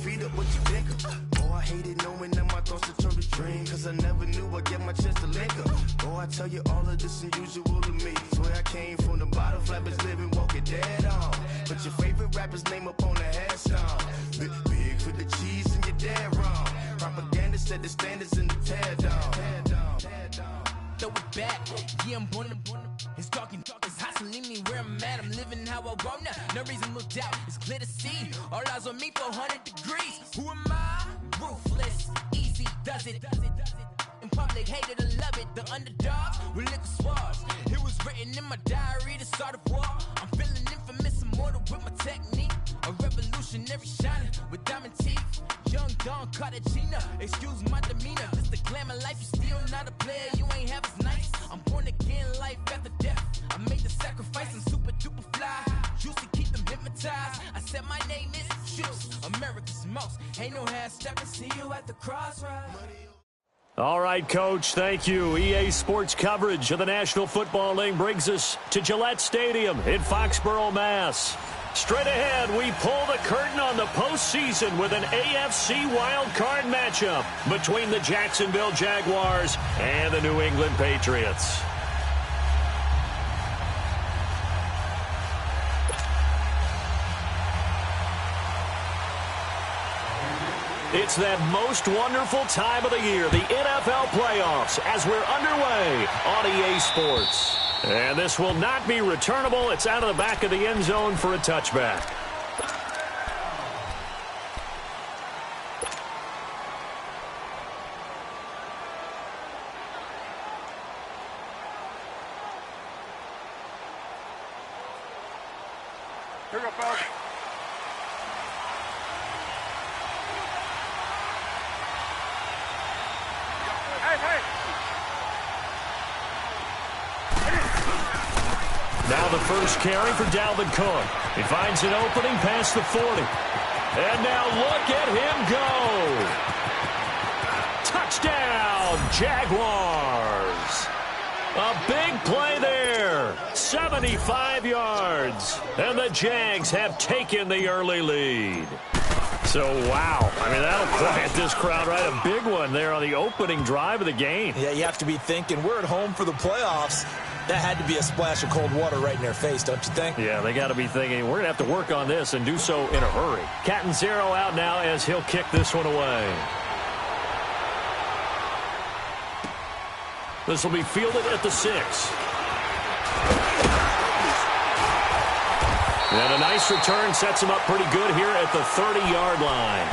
Feet up, what you think of? Oh, I hated knowing that my thoughts would turn to dream, cause I never knew I'd get my chance to link up. Oh, I tell you all of this unusual to me. Swear I came from the bottom, flappers living, walking dead on. Put your favorite rapper's name up on the headstone. Big for the cheese and you're dead wrong. Propaganda set the standards in the tear down. Throw it back, yeah, I'm born to it's talking, it's hustling me where I'm at. I'm living how I want now. No reason to doubt, it's clear to see. All eyes on me, 400 degrees. Who am I? Ruthless, easy, does it. In public, hated or love it. The underdogs with liquor swabs. It was written in my diary, the start of war. I'm feeling infamous, immortal with my technique. A revolutionary shining with diamond teeth. Young Don Cartagena, excuse my demeanor. Just the glamour life, you still not a player. You ain't half as nice. I'm born again, life after death. I made the sacrifice, I'm super duper fly. Used to keep them hypnotized. I said my name is Juice, America's most. Ain't no half stepping, see you at the crossroads. All right, Coach, thank you. EA Sports coverage of the National Football League brings us to Gillette Stadium in Foxborough, Mass. Straight ahead, we pull the curtain on the postseason with an AFC wildcard matchup between the Jacksonville Jaguars and the New England Patriots. It's that most wonderful time of the year, the NFL playoffs, as we're underway on EA Sports. And this will not be returnable. It's out of the back of the end zone for a touchback. Here we go, fellas. Hey! Now the first carry for Dalvin Cook. He finds an opening past the 40. And now look at him go. Touchdown, Jaguars. A big play there. 75 yards. And the Jags have taken the early lead. So, wow. I mean, that'll quiet this crowd, right? A big one there on the opening drive of the game. Yeah, you have to be thinking, we're at home for the playoffs. That had to be a splash of cold water right in their face, don't you think? Yeah, they got to be thinking, we're going to have to work on this and do so in a hurry. Catanzaro out now as he'll kick this one away. This will be fielded at the 6. And a nice return sets him up pretty good here at the 30-yard line.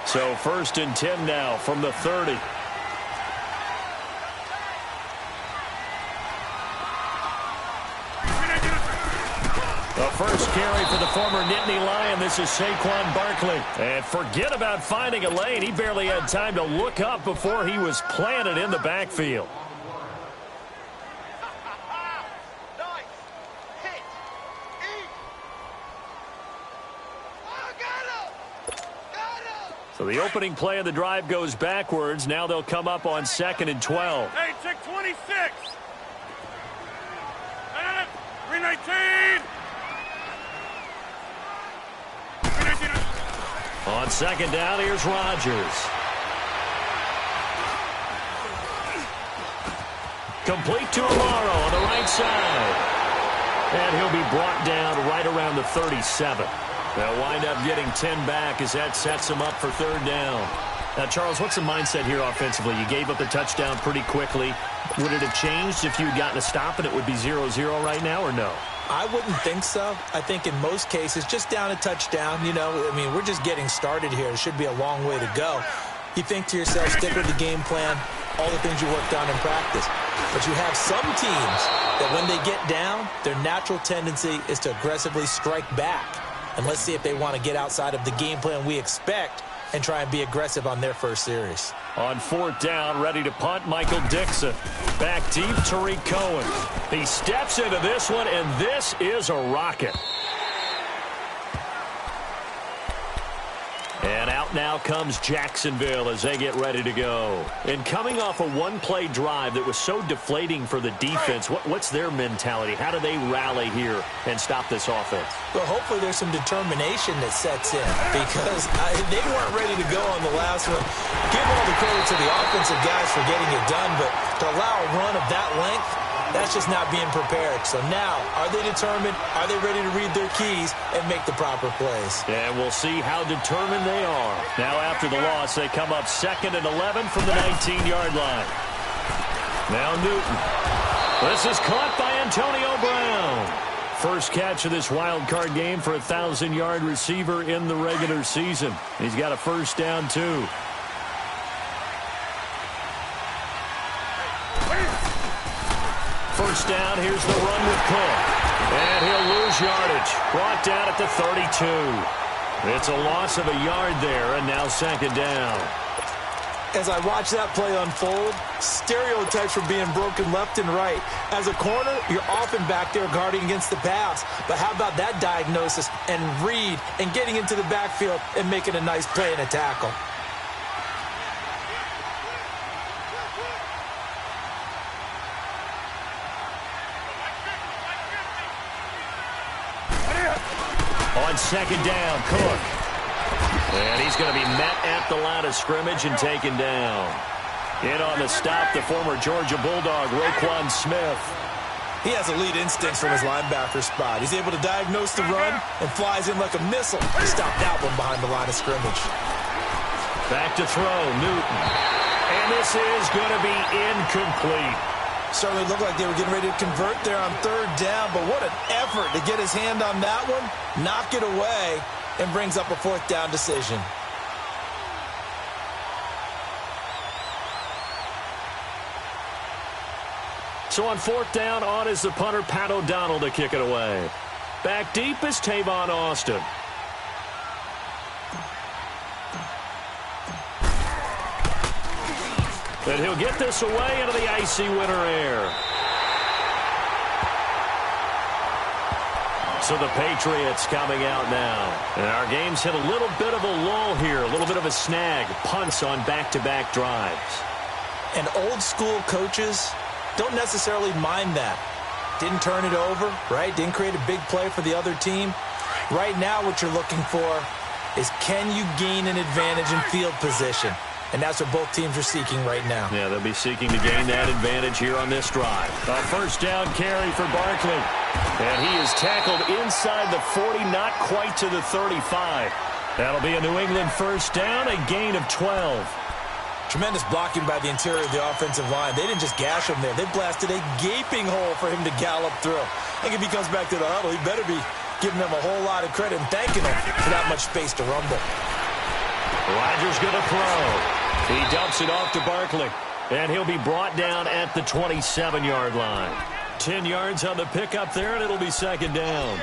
So 1st and 10 now from the 30. The first carry for the former Nittany Lion. This is Saquon Barkley. And forget about finding a lane. He barely had time to look up before he was planted in the backfield. So the opening play of the drive goes backwards. Now they'll come up on 2nd and 12. Hey, check 26. 319. On 2nd down, here's Rodgers. Complete to Amaro on the right side. And he'll be brought down right around the 37. They'll wind up getting 10 back as that sets them up for 3rd down. Now, Charles, what's the mindset here offensively? You gave up the touchdown pretty quickly. Would it have changed if you had gotten a stop and it would be 0-0 right now, or no? I wouldn't think so. I think in most cases, just down a touchdown, you know, I mean, we're just getting started here. It should be a long way to go. You think to yourself, stick with the game plan, all the things you worked on in practice. But you have some teams that when they get down, their natural tendency is to aggressively strike back. And let's see if they want to get outside of the game plan we expect and try and be aggressive on their first series. On 4th down, ready to punt, Michael Dixon. Back deep, Tariq Cohen. He steps into this one, and this is a rocket. And out now comes Jacksonville as they get ready to go. And coming off a one-play drive that was so deflating for the defense, what's their mentality? How do they rally here and stop this offense? Well, hopefully there's some determination that sets in because they weren't ready to go on the last one. Give all the credit to the offensive guys for getting it done, but to allow a run of that length, that's just not being prepared. So now, are they determined? Are they ready to read their keys and make the proper plays? And we'll see how determined they are. Now after the loss, they come up 2nd and 11 from the 19-yard line. Now Newton. This is caught by Antonio Brown. First catch of this wild card game for a 1,000-yard receiver in the regular season. He's got a first down, too. First down, here's the run with Cook. And he'll lose yardage. Brought down at the 32. It's a loss of a yard there, and now 2nd down. As I watch that play unfold, stereotypes are being broken left and right. As a corner, you're often back there guarding against the pass. But how about that diagnosis and read and getting into the backfield and making a nice play and a tackle? On 2nd down, Cook. And he's going to be met at the line of scrimmage and taken down. In on the stop, the former Georgia Bulldog, Roquan Smith. He has elite instincts from his linebacker spot. He's able to diagnose the run and flies in like a missile to stop that one behind the line of scrimmage. Back to throw, Newton. And this is going to be incomplete. Certainly looked like they were getting ready to convert there on 3rd down, but what an effort to get his hand on that one, knock it away, and brings up a 4th down decision. So on 4th down, on is the punter, Pat O'Donnell, to kick it away. Back deep is Tavon Austin. And he'll get this away into the icy winter air. So the Patriots coming out now. And our game's hit a little bit of a lull here, a little bit of a snag. Punts on back-to-back drives. And old school coaches don't necessarily mind that. Didn't turn it over, right? Didn't create a big play for the other team. Right now what you're looking for is, can you gain an advantage in field position? And that's what both teams are seeking right now. Yeah, they'll be seeking to gain that advantage here on this drive. A first down carry for Barkley. And he is tackled inside the 40, not quite to the 35. That'll be a New England first down, a gain of 12. Tremendous blocking by the interior of the offensive line. They didn't just gash him there. They blasted a gaping hole for him to gallop through. I think if he comes back to the huddle, he better be giving them a whole lot of credit and thanking them for that much space to rumble. Rodgers going to throw. He dumps it off to Barkley, and he'll be brought down at the 27-yard line. 10 yards on the pickup there, and it'll be 2nd down.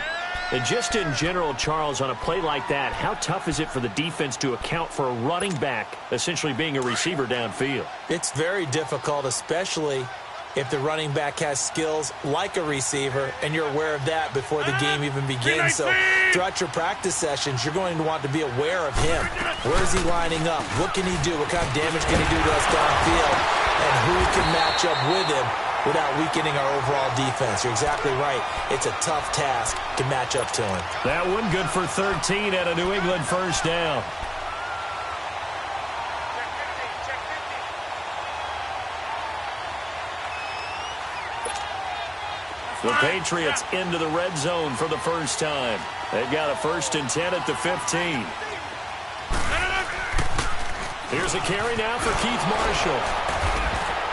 And just in general, Charles, on a play like that, how tough is it for the defense to account for a running back essentially being a receiver downfield? It's very difficult, especially if the running back has skills like a receiver, and you're aware of that before the game even begins. So throughout your practice sessions, you're going to want to be aware of him. Where is he lining up? What can he do? What kind of damage can he do to us downfield? And who can match up with him without weakening our overall defense? You're exactly right. It's a tough task to match up to him. That one good for 13 at a New England first down. The Patriots into the red zone for the first time. They've got a 1st and 10 at the 15. Here's a carry now for Keith Marshall.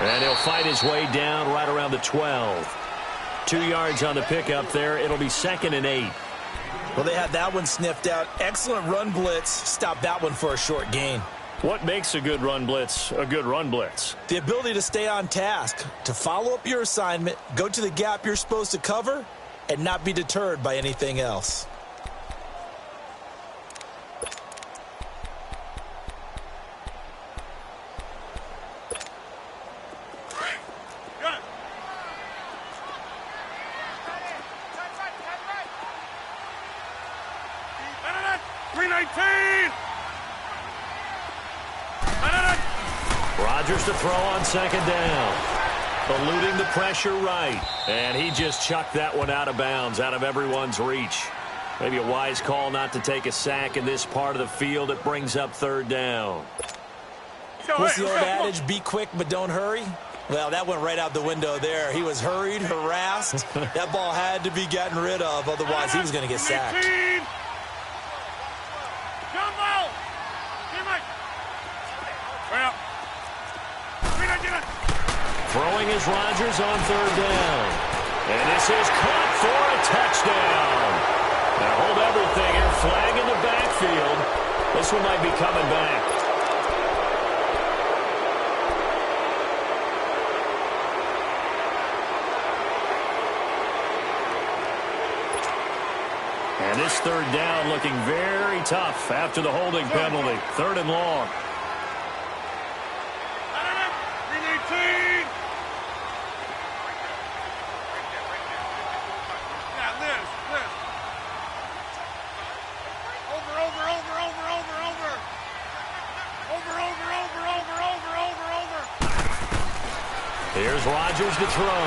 And he'll fight his way down right around the 12. 2 yards on the pickup there. It'll be 2nd and 8. Well, they had that one sniffed out. Excellent run blitz. Stop that one for a short gain. What makes a good run blitz a good run blitz? The ability to stay on task, to follow up your assignment, go to the gap you're supposed to cover, and not be deterred by anything else. Good. 319. Rodgers to throw on second down. Eluding the pressure right. And he just chucked that one out of bounds, out of everyone's reach. Maybe a wise call not to take a sack in this part of the field. It brings up third down. What's the old adage, be quick but don't hurry? Well, that went right out the window there. He was hurried, harassed. That ball had to be gotten rid of, otherwise he was going to get sacked. Throwing is Rodgers on third down. And this is caught for a touchdown. Now hold everything here. Flag in the backfield. This one might be coming back. And this third down looking very tough after the holding penalty. Third and long. Here's Rodgers to throw.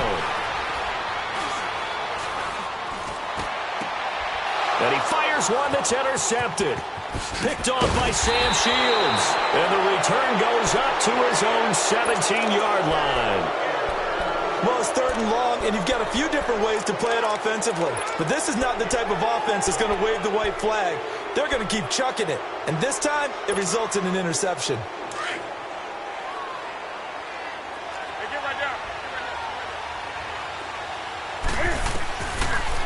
And he fires one that's intercepted. Picked off by Sam Shields. And the return goes up to his own 17-yard line. Well, it's third and long, and you've got a few different ways to play it offensively. But this is not the type of offense that's going to wave the white flag. They're going to keep chucking it. And this time, it results in an interception.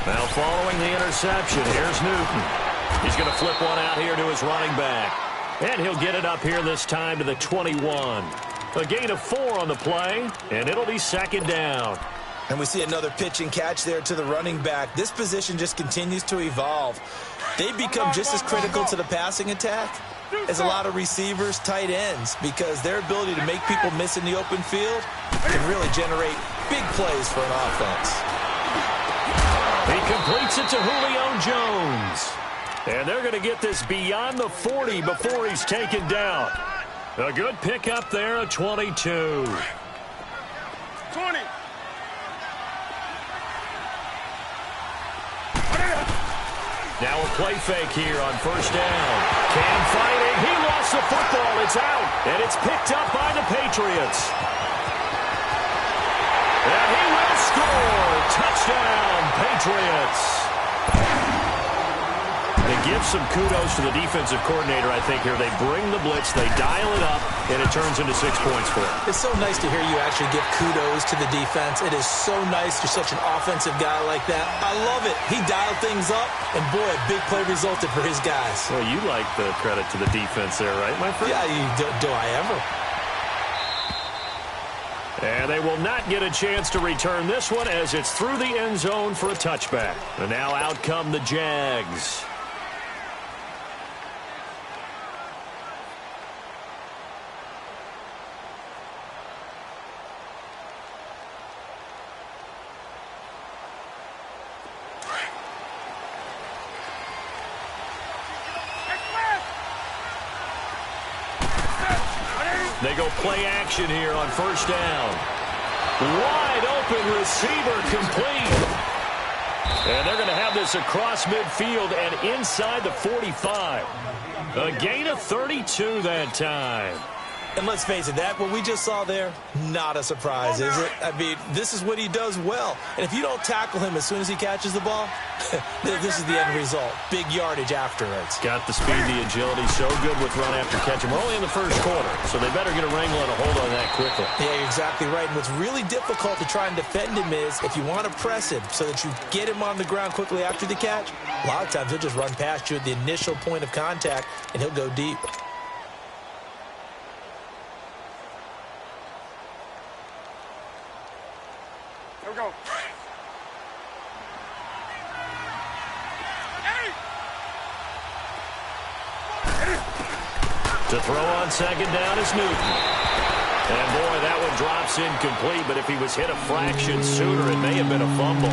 Now following the interception, here's Newton. He's going to flip one out here to his running back. And he'll get it up here this time to the 21. A gain of 4 on the play, and it'll be second down. And we see another pitch and catch there to the running back. This position just continues to evolve. They become just as critical to the passing attack as a lot of receivers, tight ends, because their ability to make people miss in the open field can really generate big plays for an offense. He completes it to Julio Jones. And they're going to get this beyond the 40 before he's taken down. A good pickup there, a 22. 20. Now a play fake here on first down. Cam fighting. He lost the football. It's out. And it's picked up by the Patriots. And he will score. Touchdown, Patriots. They give some kudos to the defensive coordinator, I think, here. They bring the blitz, they dial it up, and it turns into 6 points for them. It's so nice to hear you actually give kudos to the defense. It is so nice you're such an offensive guy like that. I love it. He dialed things up, and boy, a big play resulted for his guys. Well, you like the credit to the defense there, right, my friend? Yeah, do I ever? And they will not get a chance to return this one as it's through the end zone for a touchback. And now out come the Jags. They go play action here on first down. Wide open receiver complete. And they're going to have this across midfield and inside the 45. A gain of 32 that time. And let's face it, that what we just saw there, not a surprise, is it? I mean, this is what he does well. And if you don't tackle him as soon as he catches the ball, this is the end result. Big yardage afterwards. Got the speed, the agility, so good with run after catch. We're only in the first quarter, so they better get a wrangle and a hold on that quickly. Yeah, you're exactly right. And what's really difficult to try and defend him is if you want to press him so that you get him on the ground quickly after the catch, a lot of times he'll just run past you at the initial point of contact, and he'll go deep. Here we go. To throw on second down is Newton. And boy, that one drops incomplete, but if he was hit a fraction sooner, it may have been a fumble.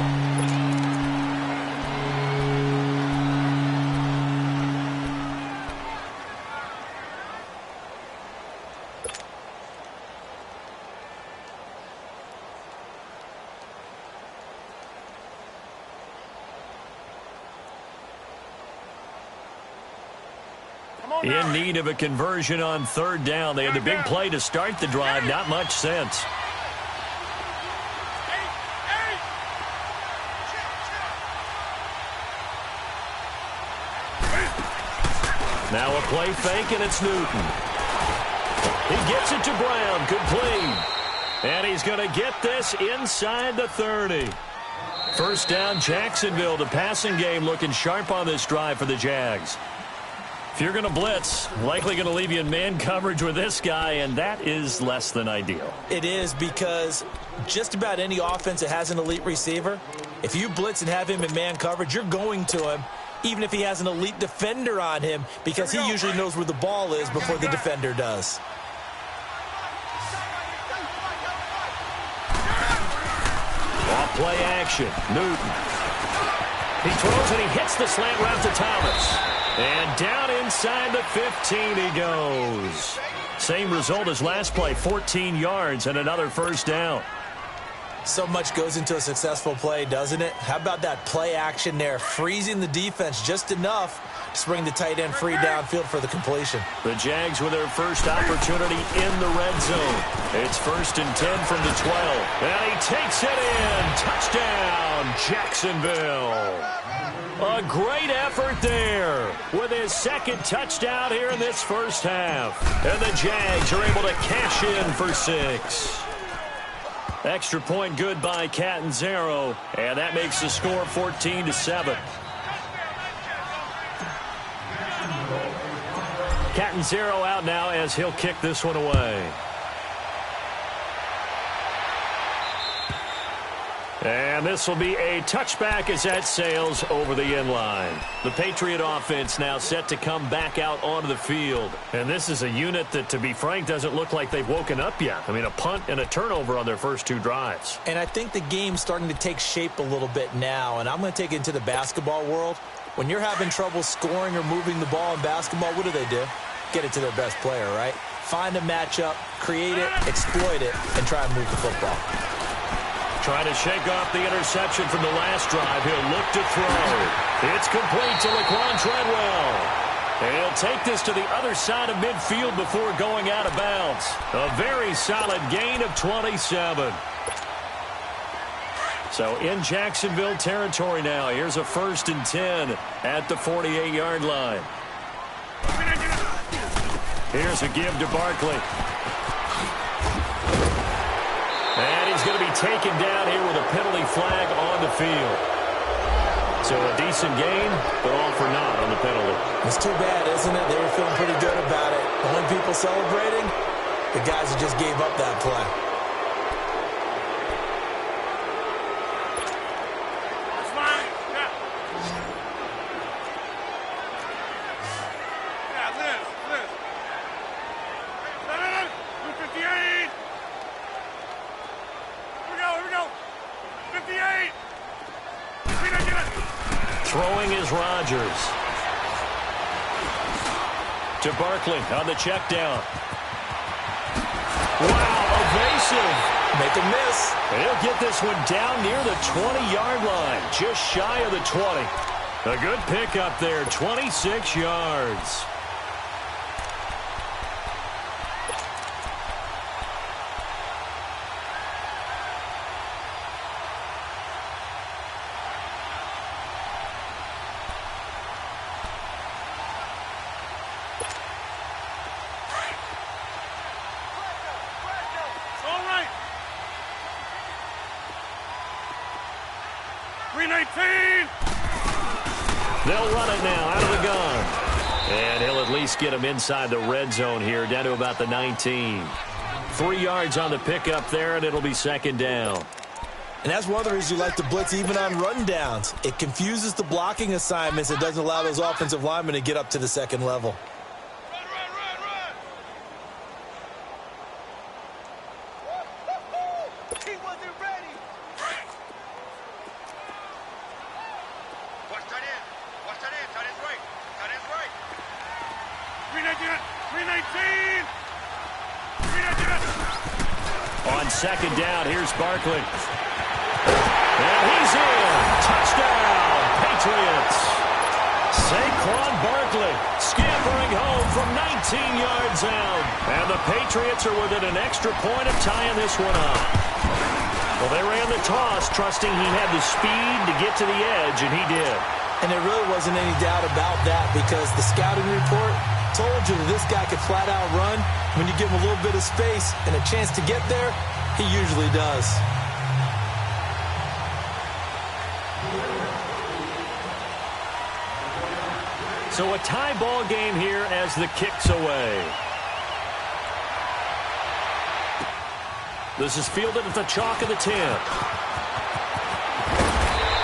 In need of a conversion on third down. They had the big play to start the drive. Not much sense. Now a play fake, and it's Newton. He gets it to Brown. Complete. And he's going to get this inside the 30. First down, Jacksonville. The passing game looking sharp on this drive for the Jags. If you're going to blitz, likely going to leave you in man coverage with this guy, and that is less than ideal. It is, because just about any offense that has an elite receiver, if you blitz and have him in man coverage, you're going to him, even if he has an elite defender on him, because he usually knows where the ball is before the defender does. Off play action, Newton. He throws and he hits the slant route to Thomas. And down inside the 15 he goes. Same result as last play, 14 yards and another first down. So much goes into a successful play, doesn't it? How about that play action there, freezing the defense just enough to bring the tight end free downfield for the completion. The Jags with their first opportunity in the red zone. It's 1st and 10 from the 12. And he takes it in. Touchdown, Jacksonville. A great effort there with his second touchdown here in this first half. And the Jags are able to cash in for 6. Extra point good by Catanzaro, and that makes the score 14-7. Catanzaro out now as he'll kick this one away. And this will be a touchback as that sails over the end line. The Patriot offense now set to come back out onto the field. And this is a unit that, to be frank, doesn't look like they've woken up yet. I mean, a punt and a turnover on their first 2 drives. And I think the game's starting to take shape a little bit now. And I'm going to take it into the basketball world. When you're having trouble scoring or moving the ball in basketball, what do? Get it to their best player, right? Find a matchup, create it, exploit it, and try and move the football. Trying to shake off the interception from the last drive. He'll look to throw. It's complete to Laquan Treadwell. He'll take this to the other side of midfield before going out of bounds. A very solid gain of 27. So in Jacksonville territory now. Here's a 1st and 10 at the 48-yard line. Here's a give to Barkley. And he's going to be taken down here with a penalty flag on the field. So a decent gain, but all for naught on the penalty. It's too bad, isn't it? They were feeling pretty good about it. The only people celebrating, the guys who just gave up that play. Throwing is Rodgers. To Barkley on the check down. Wow, evasive. Make a miss. And he'll get this one down near the 20-yard line, just shy of the 20. A good pickup there, 26 yards. They'll run it now out of the gun. And he'll at least get him inside the red zone here, down to about the 19. 3 yards on the pickup there, and it'll be 2nd down. And that's one of the reasons you like to blitz even on run downs. It confuses the blocking assignments. It doesn't allow those offensive linemen to get up to the second level. He wasn't ready. Watch tight end. Watch tight end. Tight end's right. Tight end's right. 319. 319. On second down, here's Barkley. And he's in. Touchdown, Patriots. Saquon Barkley scampering home from 19 yards out. And the Patriots are within an extra point of tying this one up. Well, they ran the toss, trusting he had the speed to get to the edge, and he did. And there really wasn't any doubt about that because the scouting report told you that this guy could flat out run. When you give him a little bit of space and a chance to get there, he usually does. So a tie ball game here as the kick's away. This is fielded at the chalk of the 10.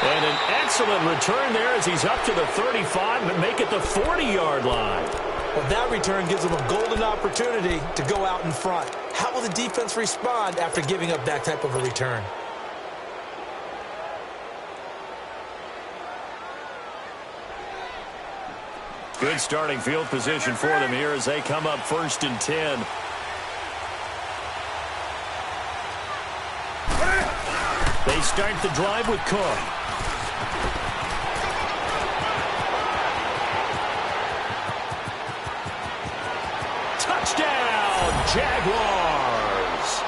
And an excellent return there as he's up to the 35 and make it the 40-yard line. Well, that return gives them a golden opportunity to go out in front. How will the defense respond after giving up that type of a return? Good starting field position for them here as they come up 1st and 10. They start the drive with Cook. Touchdown, Jaguars.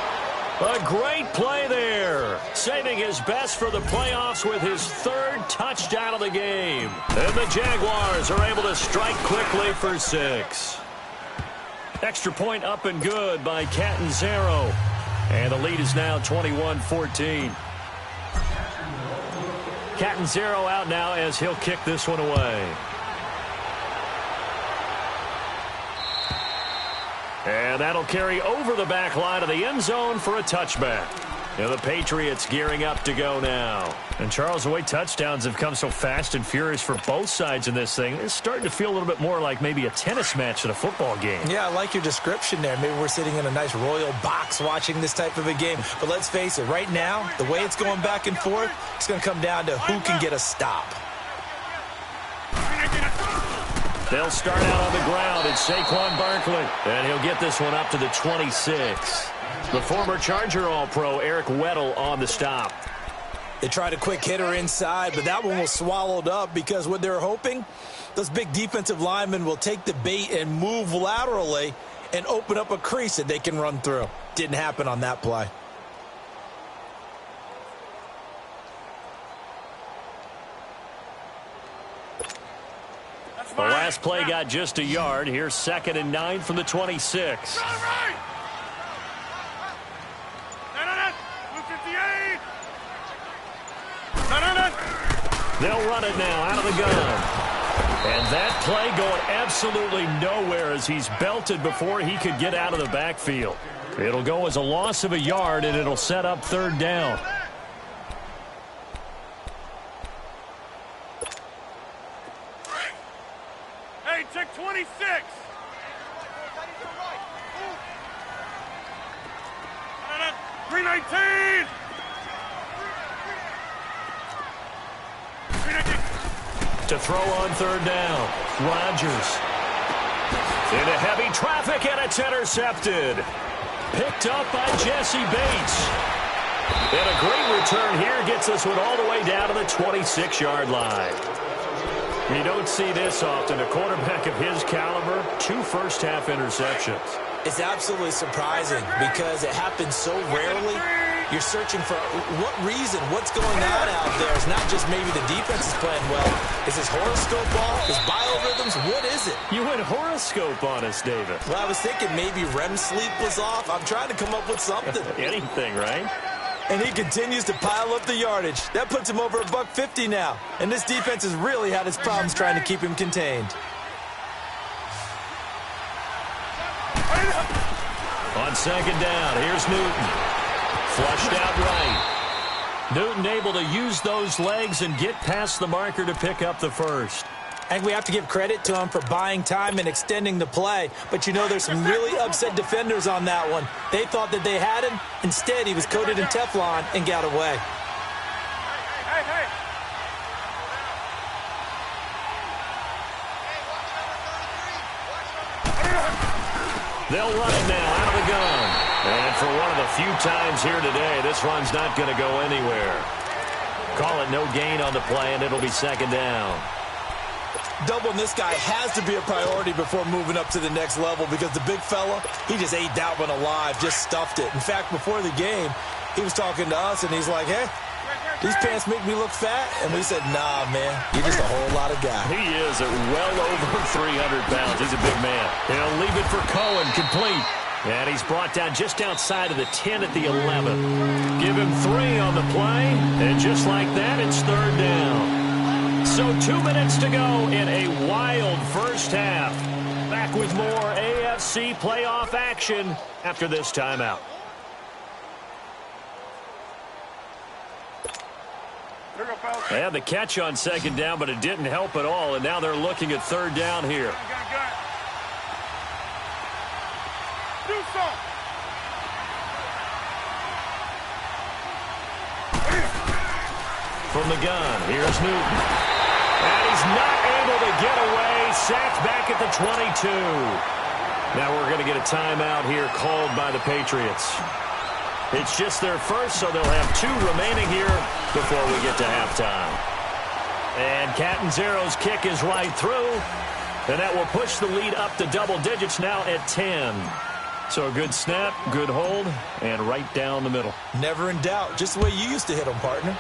A great play there. Saving his best for the playoffs with his 3rd touchdown of the game. And the Jaguars are able to strike quickly for 6. Extra point up and good by Catanzaro. And the lead is now 21-14. Catanzaro out now as he'll kick this one away. And that'll carry over the back line of the end zone for a touchback. And the Patriots gearing up to go now. And Charles, the way touchdowns have come so fast and furious for both sides in this thing, it's starting to feel a little bit more like maybe a tennis match than a football game. Yeah, I like your description there. Maybe we're sitting in a nice royal box watching this type of a game. But let's face it, right now, the way it's going back and forth, it's going to come down to who can get a stop. They'll start out on the ground. It's Saquon Barkley. And he'll get this one up to the 26. The former Charger All-Pro Eric Weddle on the stop. They tried a quick hitter inside, but that one was swallowed up because what they're hoping, those big defensive linemen will take the bait and move laterally and open up a crease that they can run through. Didn't happen on that play. The last play got just a yard. Here's 2nd and 9 from the 26. They'll run it now out of the gun. And that play going absolutely nowhere as he's belted before he could get out of the backfield. It'll go as a loss of a yard, and it'll set up 3rd down. Hey, check 26. 319. To throw on 3rd down. Rodgers. Into heavy traffic, and it's intercepted. Picked up by Jesse Bates. And a great return here gets this one all the way down to the 26-yard line. You don't see this often. A quarterback of his caliber, 2 first-half interceptions. It's absolutely surprising because it happens so rarely. You're searching for what reason, what's going on out there. It's not just maybe the defense is playing well. Is his horoscope off? His biorhythms? What is it? You went horoscope on us, David. Well, I was thinking maybe REM sleep was off. I'm trying to come up with something. Anything, right? And he continues to pile up the yardage. That puts him over $150 now. And this defense has really had its problems trying to keep him contained. On 2nd down, here's Newton. Flushed out right. Newton able to use those legs and get past the marker to pick up the first. I think we have to give credit to him for buying time and extending the play. But, you know, there's some really upset defenders on that one. They thought that they had him. Instead, he was coated in Teflon and got away. They'll run it now out of the gun. And for one of the few times here today, this run's not going to go anywhere. Call it no gain on the play, and it'll be second down. Doubling this guy has to be a priority before moving up to the next level because the big fella, he just ate that one alive, just stuffed it. In fact, before the game, he was talking to us, and he's like, hey, these pants make me look fat. And we said, nah, man, you're just a whole lot of guy. He is at well over 300 pounds. He's a big man. He'll leave it for Cohen, complete. And he's brought down just outside of the 10 at the 11. Give him 3 on the play, and just like that, it's third down. So 2 minutes to go in a wild first half. Back with more AFC playoff action after this timeout. They had the catch on second down, but it didn't help at all, and now they're looking at third down here. Do something. From the gun, here's Newton. And he's not able to get away. Sacked back at the 22. Now we're going to get a timeout here called by the Patriots. It's just their first, so they'll have 2 remaining here before we get to halftime. And Catanzaro's kick is right through. And that will push the lead up to double digits now at 10. So a good snap, good hold, and right down the middle. Never in doubt. Just the way you used to hit them, partner.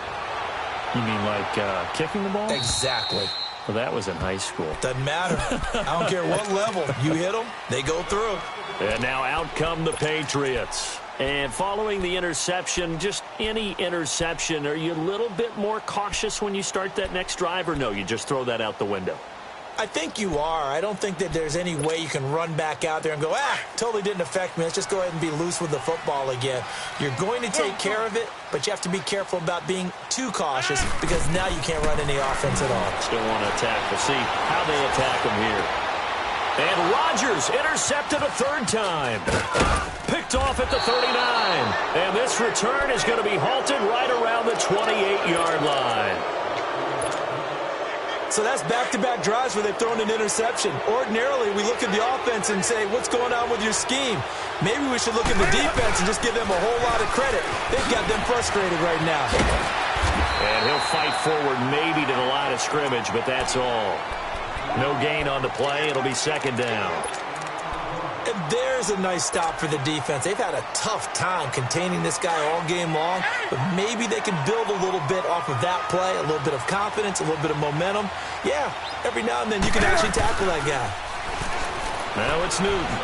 You mean like kicking the ball? Exactly. Well, that was in high school. Doesn't matter. I don't care what level. You hit them, they go through. And now out come the Patriots. And following the interception, just any interception, are you a little bit more cautious when you start that next drive, or no, you just throw that out the window? I think you are. I don't think that there's any way you can run back out there and go, totally didn't affect me. Let's just go ahead and be loose with the football again. You're going to take care of it, but you have to be careful about being too cautious because now you can't run any offense at all. Still want to attack. We'll see how they attack them here. And Rodgers intercepted a third time. Picked off at the 39. And this return is going to be halted right around the 28-yard line. So that's back-to-back drives where they've thrown an interception. Ordinarily, we look at the offense and say, what's going on with your scheme? Maybe we should look at the defense and just give them a whole lot of credit. They've got them frustrated right now. And he'll fight forward maybe to the line of scrimmage, but that's all. No gain on the play. It'll be second down. And there's a nice stop for the defense. They've had a tough time containing this guy all game long, but maybe they can build a little bit off of that play, a little bit of confidence, a little bit of momentum. Yeah, every now and then you can actually tackle that guy. Now it's Newton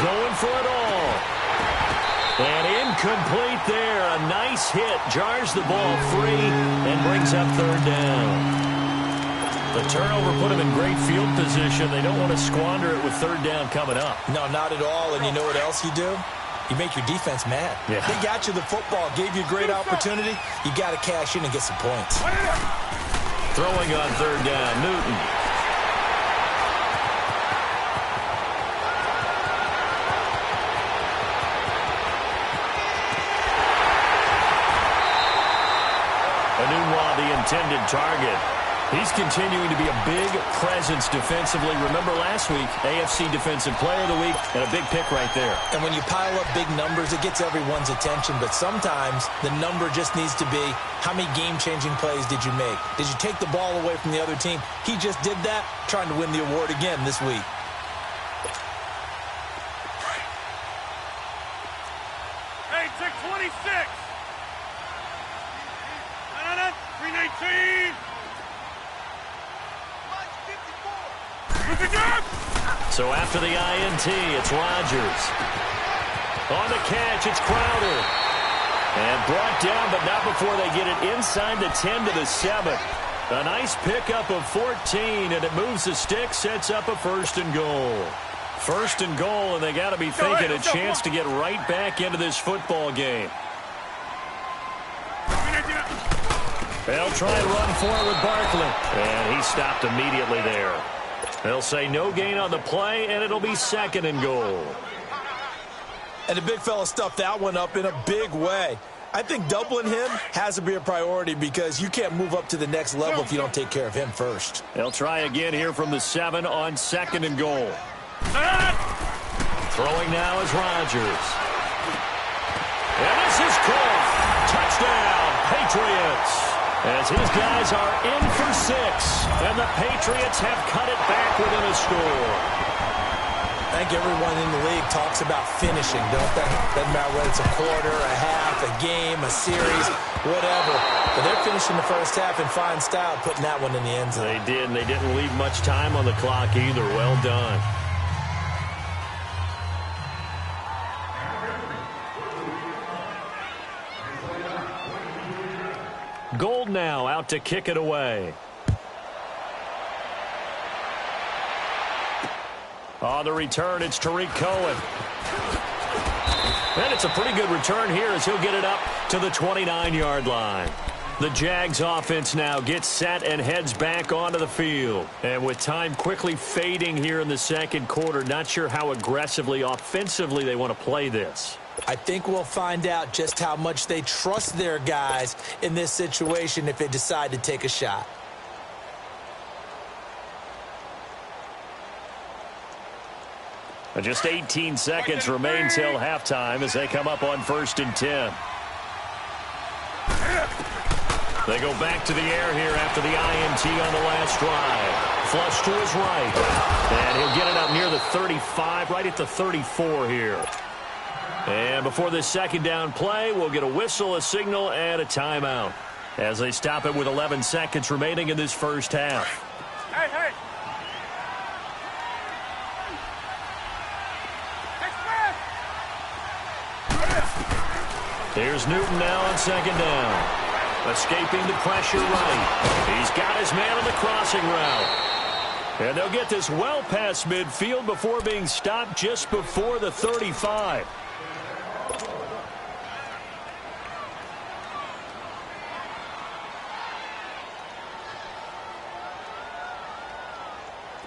going for it all. And incomplete there. A nice hit. Jars the ball free and brings up third down. The turnover put them in great field position. They don't want to squander it with third down coming up. No, not at all. And you know what else you do? You make your defense mad. Yeah. They got you the football, gave you a great opportunity. You got to cash in and get some points. Throwing on third down, Newton. Anunwa, the intended target. He's continuing to be a big presence defensively. Remember last week, AFC Defensive Player of the Week, and a big pick right there. And when you pile up big numbers, it gets everyone's attention. But sometimes the number just needs to be, how many game-changing plays did you make? Did you take the ball away from the other team? He just did that, trying to win the award again this week. Hey, check 26. 319. So after the INT, it's Rodgers. On the catch, it's Crowder. And brought down, but not before they get it inside the 10 to the 7. A nice pickup of 14, and it moves the stick, sets up a first and goal. First and goal, and they got to be thinking a chance to get right back into this football game. 319. They'll try and run for it with Barkley. And he stopped immediately there. They'll say no gain on the play, and it'll be 2nd and goal. And the big fella stuffed that one up in a big way. I think doubling him has to be a priority because you can't move up to the next level if you don't take care of him first. They'll try again here from the 7 on 2nd and goal. Throwing now is Rodgers. And this is caught. Touchdown, Patriots. As his guys are in for 6. And the Patriots have cut it back within a score. I think everyone in the league talks about finishing, don't they? Doesn't matter whether it's a quarter, a half, a game, a series, whatever. But they're finishing the first half in fine style, putting that one in the end zone. They did, and they didn't leave much time on the clock either. Well done. Gold now out to kick it away. On the return, it's Tariq Cohen. And it's a pretty good return here as he'll get it up to the 29-yard line. The Jags offense now gets set and heads back onto the field. And with time quickly fading here in the second quarter, not sure how aggressively, offensively they want to play this. I think we'll find out just how much they trust their guys in this situation if they decide to take a shot. Just 18 seconds remain till halftime as they come up on 1st and 10. They go back to the air here after the INT on the last drive. Flush to his right. And he'll get it up near the 35, right at the 34 here. And before this second down play, we'll get a whistle, a signal, and a timeout as they stop it with 11 seconds remaining in this first half. Hey, hey. Here's Newton now on 2nd down. Escaping the pressure right. He's got his man on the crossing route. And they'll get this well past midfield before being stopped just before the 35.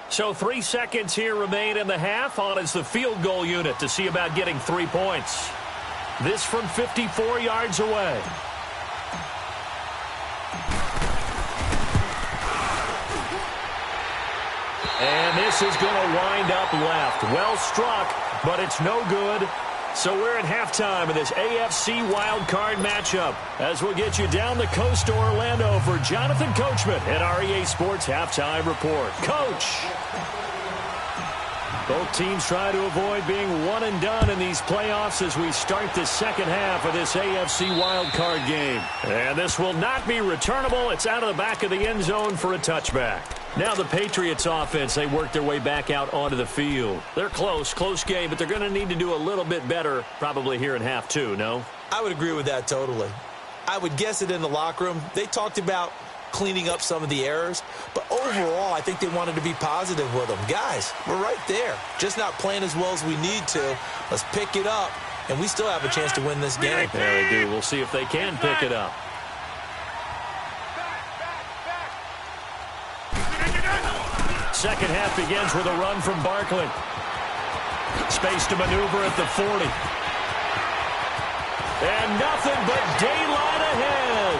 So 3 seconds here remain in the half. On is the field goal unit to see about getting 3 points. This from 54 yards away. And this is going to wind up left. Well struck, but it's no good. So we're at halftime of this AFC wildcard matchup as we'll get you down the coast to Orlando for Jonathan Coachman at our EA Sports Halftime Report. Coach! Both teams try to avoid being one and done in these playoffs as we start the second half of this AFC wildcard game. And this will not be returnable. It's out of the back of the end zone for a touchback. Now the Patriots offense, they work their way back out onto the field. They're close game, but they're going to need to do a little bit better probably here in half 2, no? I would agree with that totally. I would guess it in the locker room. They talked about cleaning up some of the errors, but overall I think they wanted to be positive with them. Guys, we're right there, just not playing as well as we need to. Let's pick it up, and we still have a chance to win this game. Yeah, they do. We'll see if they can pick it up. Second half begins with a run from Barkley. Space to maneuver at the 40. And nothing but daylight ahead.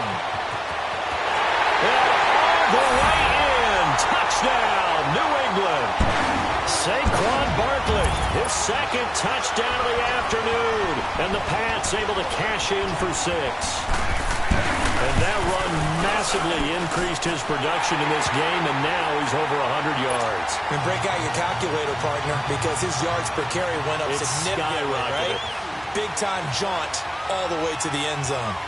And all the way in. Touchdown, New England. Saquon Barkley, his second touchdown of the afternoon. And the Pats able to cash in for 6. And that run massively increased his production in this game, and now he's over 100 yards. And break out your calculator, partner, because his yards per carry went up significantly, right? Big-time jaunt all the way to the end zone.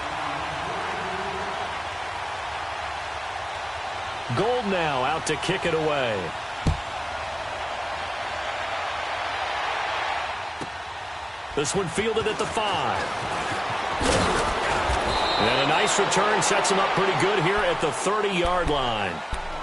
Gold now out to kick it away. This one fielded at the 5. And a nice return sets him up pretty good here at the 30-yard line.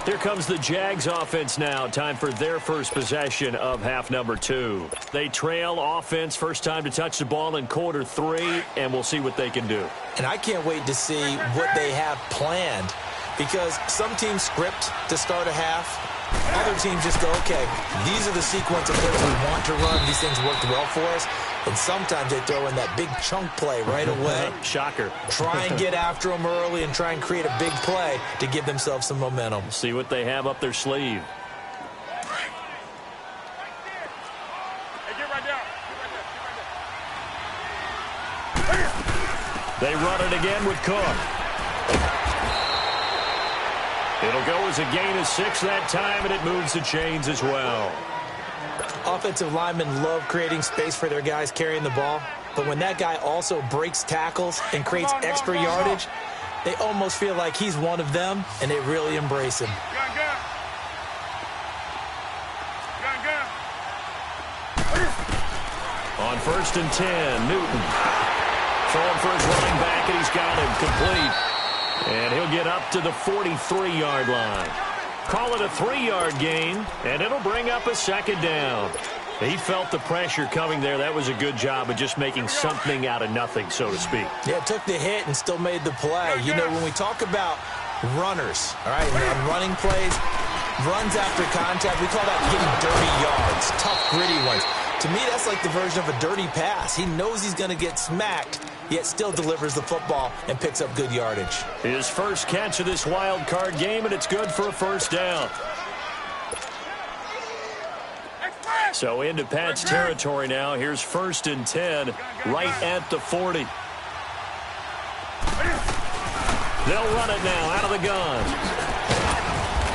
Here comes the Jags offense now. Time for their first possession of half number 2. They trail offense, first time to touch the ball in quarter 3, and we'll see what they can do. And I can't wait to see what they have planned, because some teams script to start a half. Other teams just go, okay, these are the sequence of plays we want to run. These things worked well for us. And sometimes they throw in that big chunk play right away. Shocker. Try and get after them early and try and create a big play to give themselves some momentum. See what they have up their sleeve. They run it again with Cook. It'll go as a gain of 6 that time, and it moves the chains as well. Offensive linemen love creating space for their guys carrying the ball, but when that guy also breaks tackles and creates extra yardage, they almost feel like he's one of them, and they really embrace him. On 1st and 10, Newton. Throwing for his running back, and he's got him complete. And he'll get up to the 43-yard line. Call it a 3-yard gain, and it'll bring up a 2nd down. He felt the pressure coming there. That was a good job of just making something out of nothing, so to speak. Yeah, took the hit and still made the play. You know, when we talk about runners, all right, and running plays, runs after contact, we call that getting dirty yards, tough, gritty ones. To me, that's like the version of a dirty pass. He knows he's going to get smacked, yet still delivers the football and picks up good yardage. His first catch of this wild card game, and it's good for a 1st down. So into Pat's territory now. Here's 1st and 10, right at the 40. They'll run it now out of the gun.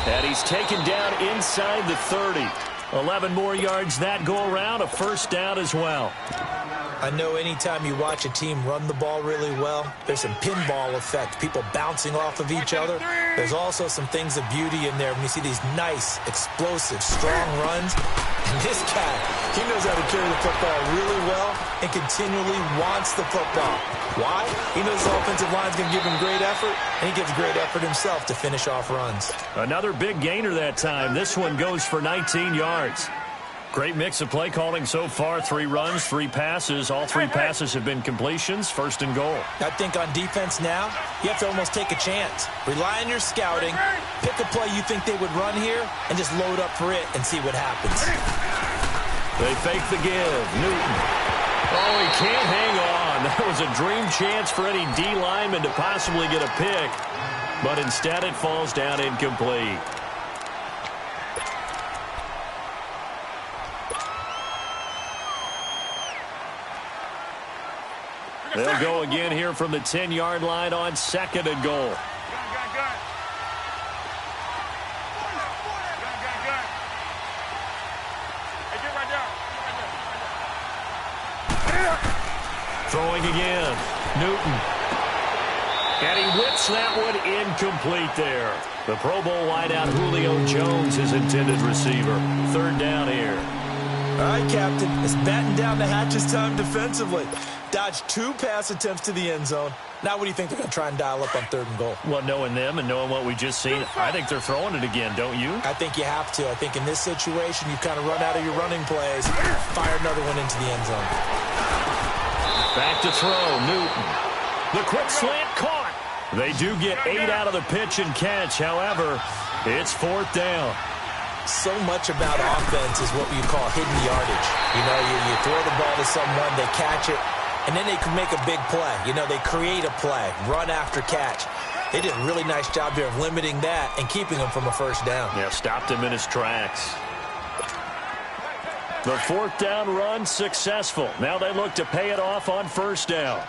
And he's taken down inside the 30. 11 more yards that go around, a 1st down as well. I know anytime you watch a team run the ball really well, there's some pinball effect, people bouncing off of each other. There's also some things of beauty in there when you see these nice, explosive, strong runs. And this guy, he knows how to carry the football really well and continually wants the football. Why? He knows the offensive line's going to give him great effort, and he gives great effort himself to finish off runs. Another big gainer that time. This one goes for 19 yards. Great mix of play calling so far. 3 runs, 3 passes. All 3 passes have been completions. 1st and goal. I think on defense now, you have to almost take a chance. Rely on your scouting. Pick a play you think they would run here and just load up for it and see what happens. They fake the give. Newton. Oh, he can't hang on. That was a dream chance for any D lineman to possibly get a pick. But instead it falls down incomplete. They'll go again here from the 10-yard line on 2nd and goal. Throwing again. Newton. And he whips that one incomplete there. The Pro Bowl wideout Julio Jones, his intended receiver. 3rd down here. All right, Captain. It's batten down the hatches time defensively. Dodged 2 pass attempts to the end zone. Now what do you think they're going to try and dial up on 3rd and goal? Well, knowing them and knowing what we just seen, I think they're throwing it again, don't you? I think you have to. I think in this situation, you kind of run out of your running plays, fire another one into the end zone. Back to throw, Newton. The quick slant caught. They do get 8 out of the pitch and catch. However, it's 4th down. So much about offense is what you call hidden yardage. You know, you throw the ball to someone, they catch it, and then they can make a big play. You know, they create a play, run after catch. They did a really nice job here of limiting that and keeping him from a 1st down. Yeah, stopped him in his tracks. The 4th down run successful. Now they look to pay it off on 1st down.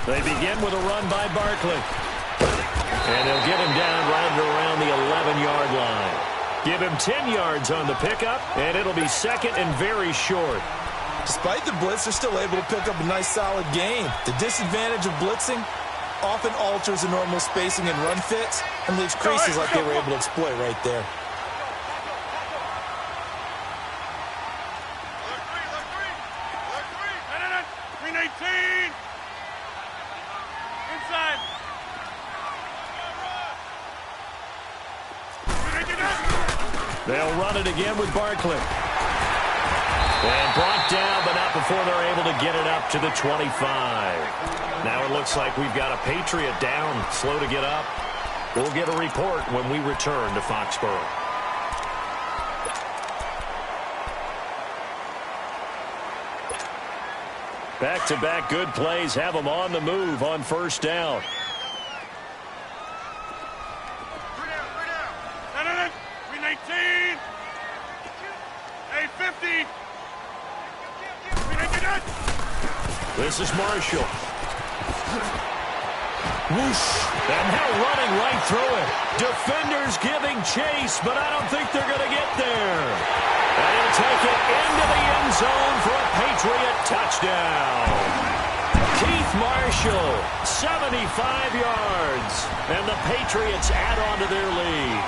They begin with a run by Barkley. And they'll get him down right around the 11-yard line. Give him 10 yards on the pickup, and it'll be 2nd and very short. Despite the blitz, they're still able to pick up a nice, solid gain. The disadvantage of blitzing often alters the normal spacing and run fits and leaves creases like they were able to exploit right there. They'll run it again with Barkley. And brought down, but not before they're able to get it up to the 25. Now it looks like we've got a Patriot down, slow to get up. We'll get a report when we return to Foxborough. Back-to-back good plays have them on the move on first down. This is Marshall. Whoosh. And now running right through it. Defenders giving chase, but I don't think they're going to get there. And he'll take it into the end zone for a Patriot touchdown. Keith Marshall, 75 yards. And the Patriots add on to their lead.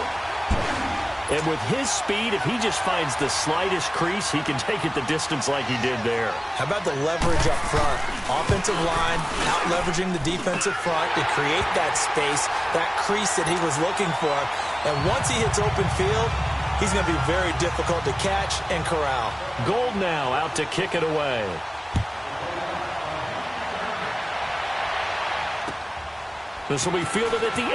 And with his speed, if he just finds the slightest crease, he can take it the distance like he did there. How about the leverage up front? Offensive line out-leveraging the defensive front to create that space, that crease that he was looking for. And once he hits open field, he's going to be very difficult to catch and corral. Gold now out to kick it away. This will be fielded at the 8.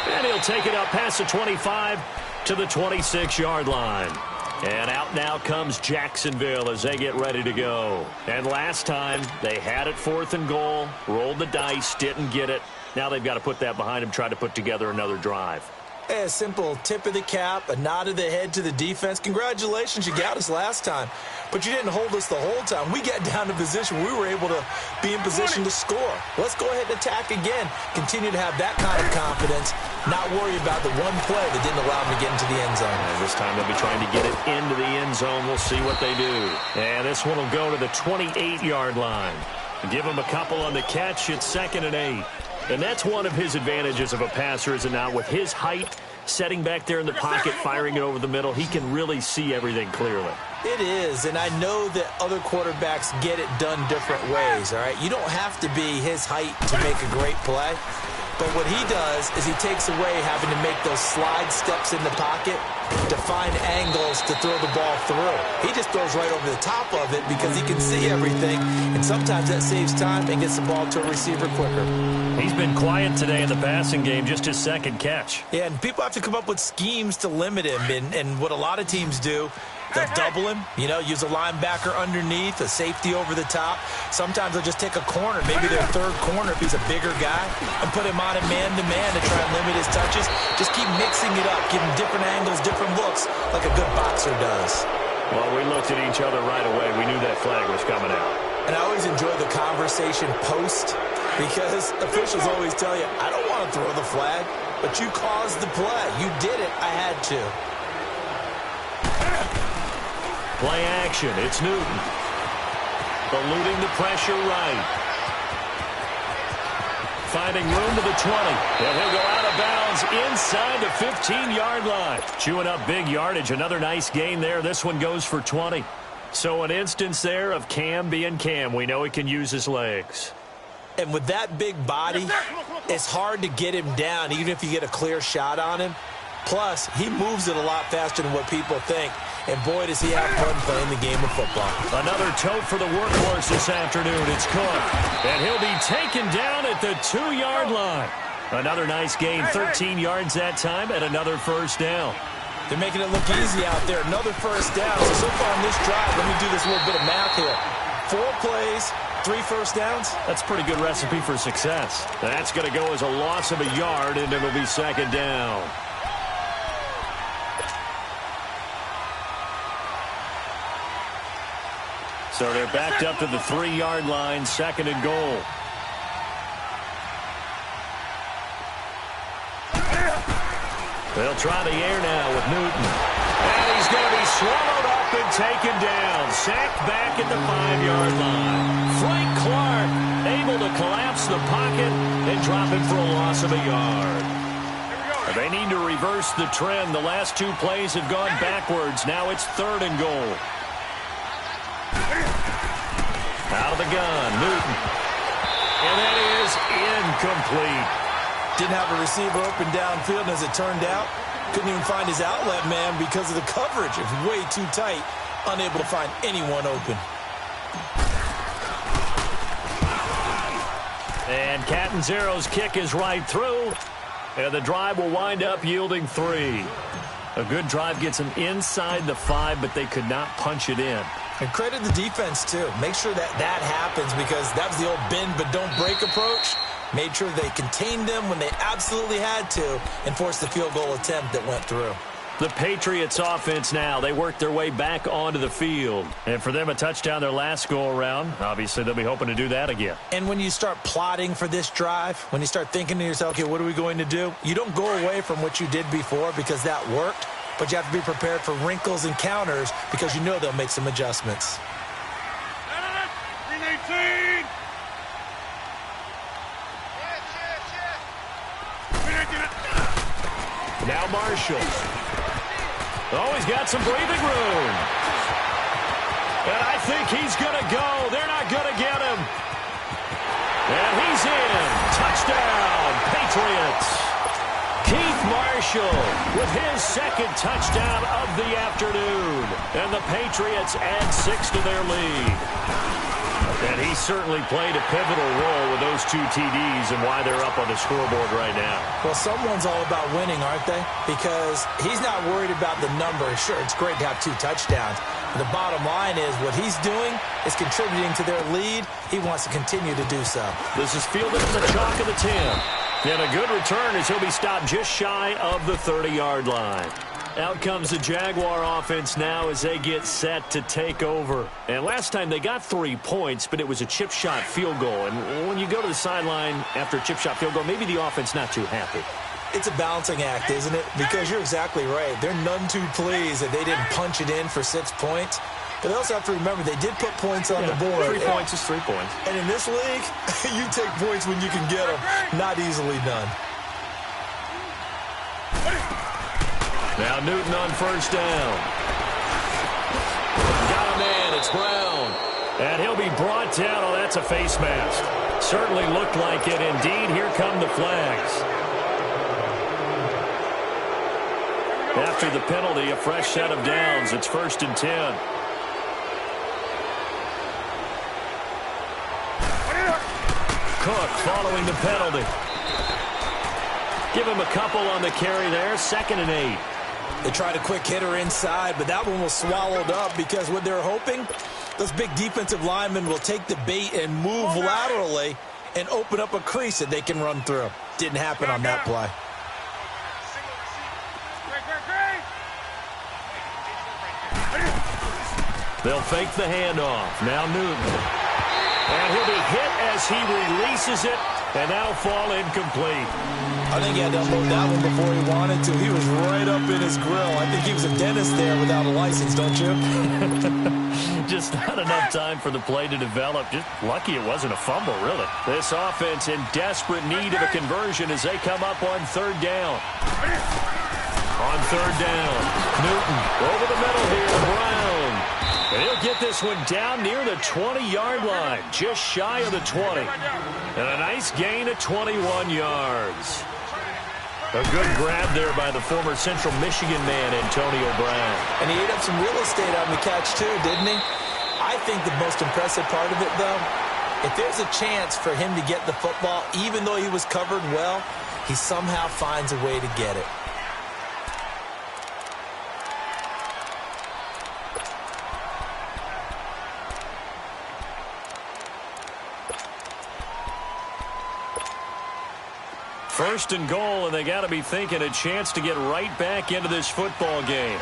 And he'll take it up past the 25 to the 26-yard line. And out now comes Jacksonville as they get ready to go. And last time, they had it 4th and goal, rolled the dice, didn't get it. Now they've got to put that behind them, try to put together another drive. A simple tip of the cap, a nod of the head to the defense. Congratulations, you got us last time. But you didn't hold us the whole time. We got down to position. We were able to be in position to score. Let's go ahead and attack again. Continue to have that kind of confidence. Not worry about the one play that didn't allow them to get into the end zone. And this time they'll be trying to get it into the end zone. We'll see what they do. And this one will go to the 28-yard line. Give him a couple on the catch. It's 2nd and 8. And that's one of his advantages of a passer, is it not? With his height, setting back there in the pocket, firing it over the middle, he can really see everything clearly. It is, and I know that other quarterbacks get it done different ways, all right? You don't have to be his height to make a great play. But what he does is he takes away having to make those slide steps in the pocket to find angles to throw the ball through. He just throws right over the top of it because he can see everything, and sometimes that saves time and gets the ball to a receiver quicker. He's been quiet today in the passing game, just his 2nd catch. Yeah, and people have to come up with schemes to limit him, and what a lot of teams do, they'll double him, use a linebacker underneath, a safety over the top. Sometimes they'll just take a corner, maybe their 3rd corner if he's a bigger guy, and put him on a man-to-man to try and limit his touches. Just keep mixing it up, giving different angles, different looks, like a good boxer does. Well, we looked at each other right away. We knew that flag was coming out. And I always enjoy the conversation post, because officials always tell you, I don't want to throw the flag, but you caused the play. You did it. I had to. Play action. It's Newton. Eluding the pressure right. Finding room to the 20. And he'll go out of bounds inside the 15-yard line. Chewing up big yardage. Another nice gain there. This one goes for 20. So an instance there of Cam being Cam. We know he can use his legs. And with that big body, it's hard to get him down, even if you get a clear shot on him. Plus, he moves it a lot faster than what people think. And boy, does he have fun playing the game of football. Another tote for the workhorse this afternoon. It's Cook. And he'll be taken down at the 2-yard line. Another nice gain, 13 yards that time, and another first down. They're making it look easy out there. Another first down. So far on this drive, let me do this little bit of math here. 4 plays, 3 first downs. That's a pretty good recipe for success. That's going to go as a loss of a yard, and it'll be 2nd down. So they're backed up to the 3-yard line, 2nd and goal. They'll try the air now with Newton. And he's going to be swallowed up and taken down. Sacked back at the 5-yard line. Frank Clark able to collapse the pocket and drop him for a loss of a yard. They need to reverse the trend. The last 2 plays have gone backwards. Now it's 3rd and goal. Out of the gun, Newton. And that is incomplete. Didn't have a receiver open downfield, and as it turned out, Couldn't even find his outlet man because of the coverage. It was way too tight, unable to find anyone open. And Catanzaro's kick is right through. And the drive will wind up yielding 3. A good drive gets them inside the 5, but they could not punch it in. And credit the defense, too. Make sure that happens, because that was the old bend but don't break approach. Made sure they contained them when they absolutely had to and forced the field goal attempt that went through. The Patriots offense now, they worked their way back onto the field. And for them, a touchdown their last go-around. Obviously, they'll be hoping to do that again. And when you start plotting for this drive, when you start thinking to yourself, okay, what are we going to do? You don't go away from what you did before because that worked, but you have to be prepared for wrinkles and counters because you know they'll make some adjustments. 319. Now Marshall. Oh, he's got some breathing room. And I think he's going to go. They're not going to get him. And he's in. Touchdown, Patriots. Keith Marshall with his second touchdown of the afternoon. And the Patriots add 6 to their lead. And he certainly played a pivotal role with those 2 TDs and why they're up on the scoreboard right now. Well, someone's all about winning, aren't they? Because he's not worried about the number. Sure, it's great to have 2 touchdowns. But the bottom line is what he's doing is contributing to their lead. He wants to continue to do so. This is fielded in the chalk of the 10. And a good return as he'll be stopped just shy of the 30-yard line. Out comes the Jaguar offense now as they get set to take over. And last time they got 3 points, but it was a chip shot field goal. And when you go to the sideline after a chip shot field goal, maybe the offense not too happy. It's a balancing act, isn't it? Because you're exactly right. They're none too pleased that they didn't punch it in for 6 points. But they also have to remember they did put points on the board. 3 points is 3 points. And in this league, you take points when you can get them. Not easily done. Now Newton on first down. Got a man. It's Brown. And he'll be brought down. Oh, that's a face mask. Certainly looked like it. Indeed, here come the flags. After the penalty, a fresh set of downs. It's 1st and 10. Cook following the penalty. Give him a couple on the carry there. 2nd and 8. They tried a quick hitter inside, but that one was swallowed up because what they're hoping, those big defensive linemen will take the bait and move laterally and open up a crease that they can run through. Didn't happen on that play. They'll fake the handoff. Now Newton. And he'll be hit as he releases it, and that'll fall incomplete. I think he had to unload that one before he wanted to. He was right up in his grill. I think he was a dentist there without a license, don't you? Just not enough time for the play to develop. Just lucky it wasn't a fumble, really. This offense in desperate need of a conversion as they come up on 3rd down. On 3rd down, Newton over the middle here, Brown. And he'll get this one down near the 20-yard line, just shy of the 20. And a nice gain of 21 yards. A good grab there by the former Central Michigan man, Antonio Brown. And he ate up some real estate on the catch, too, didn't he? I think the most impressive part of it, though, if there's a chance for him to get the football, even though he was covered well, he somehow finds a way to get it. First and goal, and they got to be thinking a chance to get right back into this football game.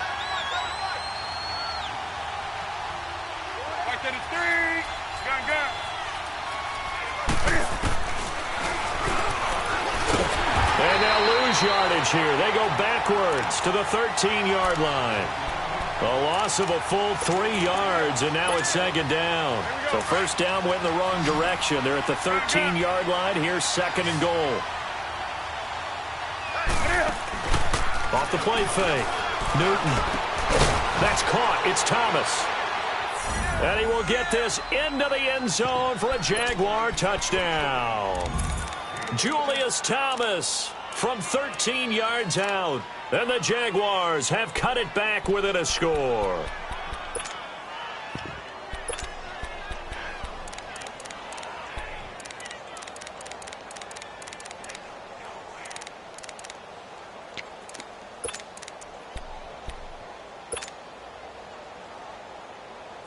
And they'll lose yardage here. They go backwards to the 13-yard line. A loss of a full 3 yards, and now it's 2nd down. So first down went in the wrong direction. They're at the 13-yard line. Here's 2nd and goal. Off the play fake. Newton. That's caught. It's Thomas. And he will get this into the end zone for a Jaguar touchdown. Julius Thomas from 13 yards out. And the Jaguars have cut it back within a score.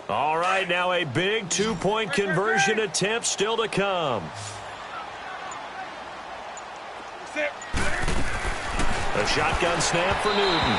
All right, now a big two-point conversion attempt still to come. A shotgun snap for Newton.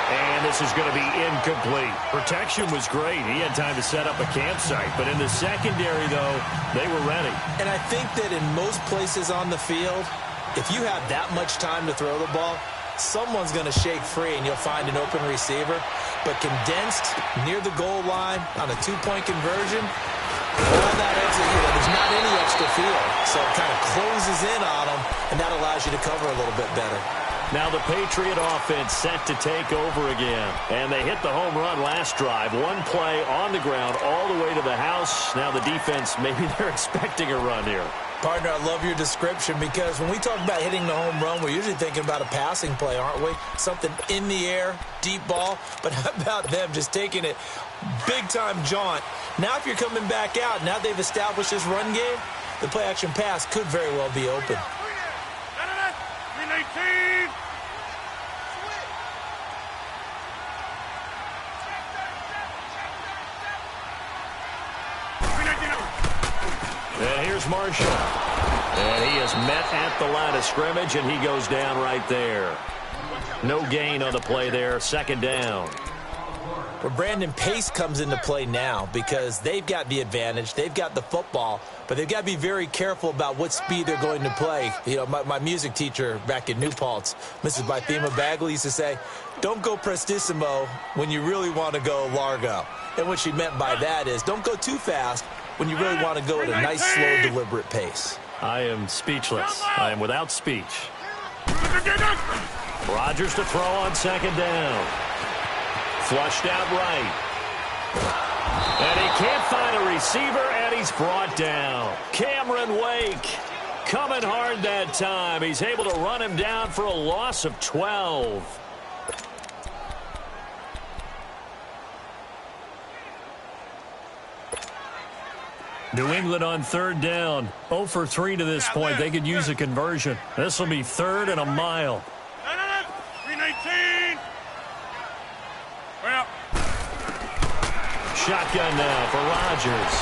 And this is going to be incomplete. Protection was great. He had time to set up a campsite. But in the secondary, though, they were ready. And I think that in most places on the field, if you have that much time to throw the ball, someone's going to shake free and you'll find an open receiver. But condensed near the goal line on a two-point conversion, well, that exit here, there's not any extra field. So it kind of closes in on them, and that allows you to cover a little bit better. Now the Patriot offense set to take over again. And they hit the home run last drive. One play on the ground all the way to the house. Now the defense, maybe they're expecting a run here. Partner, I love your description because when we talk about hitting the home run, we're usually thinking about a passing play, aren't we? Something in the air, deep ball. But how about them just taking it big-time jaunt? Now if you're coming back out, now they've established this run game, the play-action pass could very well be open. 319. And here's Marshall. And he is met at the line of scrimmage, and he goes down right there. No gain on the play there. Second down. Well, Brandon, pace comes into play now because they've got the advantage. They've got the football, but they've got to be very careful about what speed they're going to play. You know, my music teacher back in New Paltz, Mrs. Bythema Bagley, used to say, don't go prestissimo when you really want to go largo. And what she meant by that is don't go too fast when you really want to go at a nice, slow, deliberate pace. I am speechless. I am without speech. Rodgers to throw on second down. Flushed out right. And he can't find a receiver, and he's brought down. Cameron Wake coming hard that time. He's able to run him down for a loss of 12. New England on third down. 0 for 3 to this point. They could use a conversion. This will be third and a mile. 319. Well. Shotgun now for Rodgers.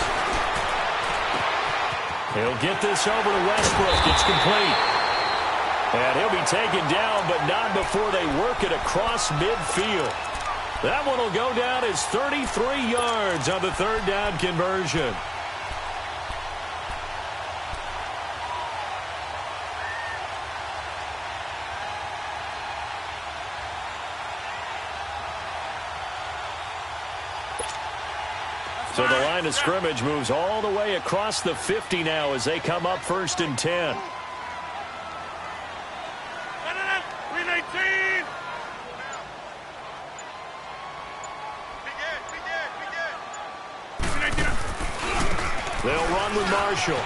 He'll get this over to Westbrook. It's complete. And he'll be taken down, but not before they work it across midfield. That one will go down as 33 yards on the third down conversion. So the line of scrimmage moves all the way across the 50 now as they come up first and 10. 319. They'll run with Marshall.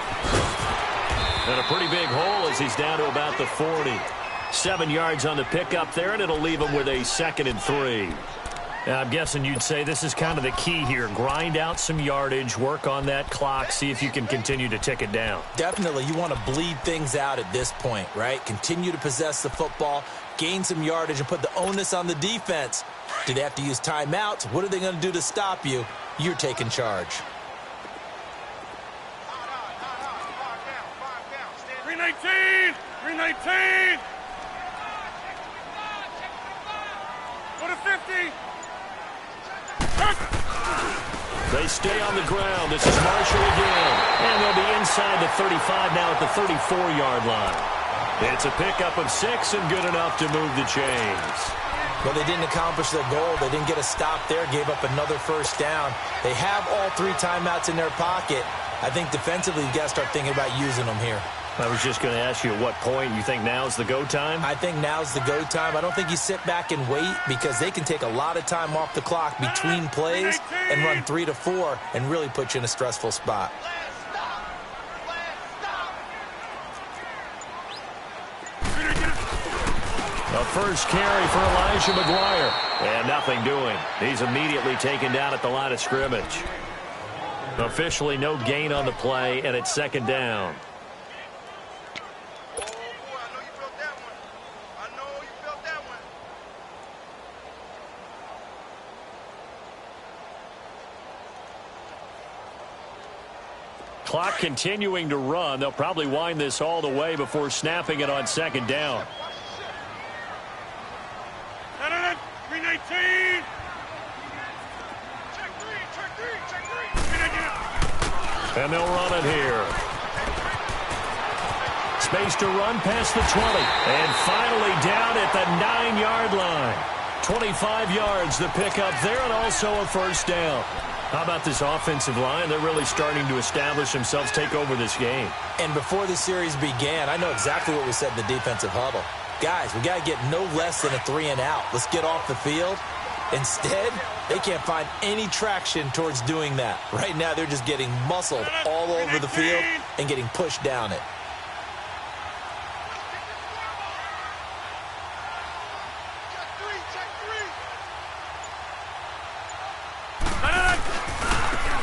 And a pretty big hole as he's down to about the 40. 7 yards on the pickup there, and it'll leave him with a 2nd and 3. I'm guessing you'd say this is kind of the key here. Grind out some yardage, work on that clock, see if you can continue to tick it down. Definitely. You want to bleed things out at this point, right? Continue to possess the football, gain some yardage, and put the onus on the defense. Do they have to use timeouts? What are they going to do to stop you? You're taking charge. 319. 319. Go to 50. They stay on the ground. This is Marshall again. And they'll be inside the 35 now at the 34-yard line. It's a pickup of 6 and good enough to move the chains. Well, they didn't accomplish their goal. They didn't get a stop there, gave up another first down. They have all 3 timeouts in their pocket. I think defensively you've got to start thinking about using them here. I was just going to ask you at what point you think now's the go time? I think now's the go time. I don't think you sit back and wait because they can take a lot of time off the clock between plays and run 3 to 4 and really put you in a stressful spot. The first carry for Elijah McGuire. And nothing doing. He's immediately taken down at the line of scrimmage. Officially no gain on the play, and it's second down. Clock continuing to run. They'll probably wind this all the way before snapping it on second down. 319. And they'll run it here. Space to run past the 20. And finally down at the 9-yard line. 25 yards the pickup there, and also a first down. How about this offensive line? They're really starting to establish themselves, take over this game. And before the series began, I know exactly what we said in the defensive huddle. Guys, we got to get no less than a 3-and-out. Let's get off the field. Instead, they can't find any traction towards doing that. Right now, they're just getting muscled all over the field and getting pushed down it.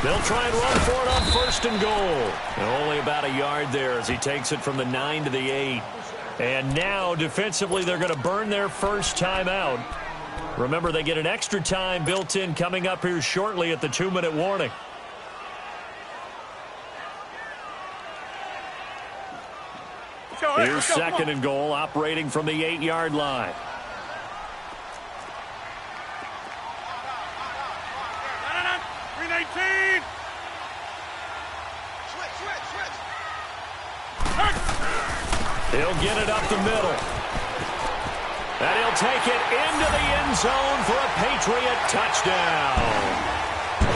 They'll try and run for it on first and goal. And only about a yard there as he takes it from the 9 to the 8. And now, defensively, they're going to burn their first timeout. Remember, they get an extra time built in coming up here shortly at the 2-minute warning. Here's second and goal, operating from the 8-yard line. He'll get it up the middle. And he'll take it into the end zone for a Patriot touchdown.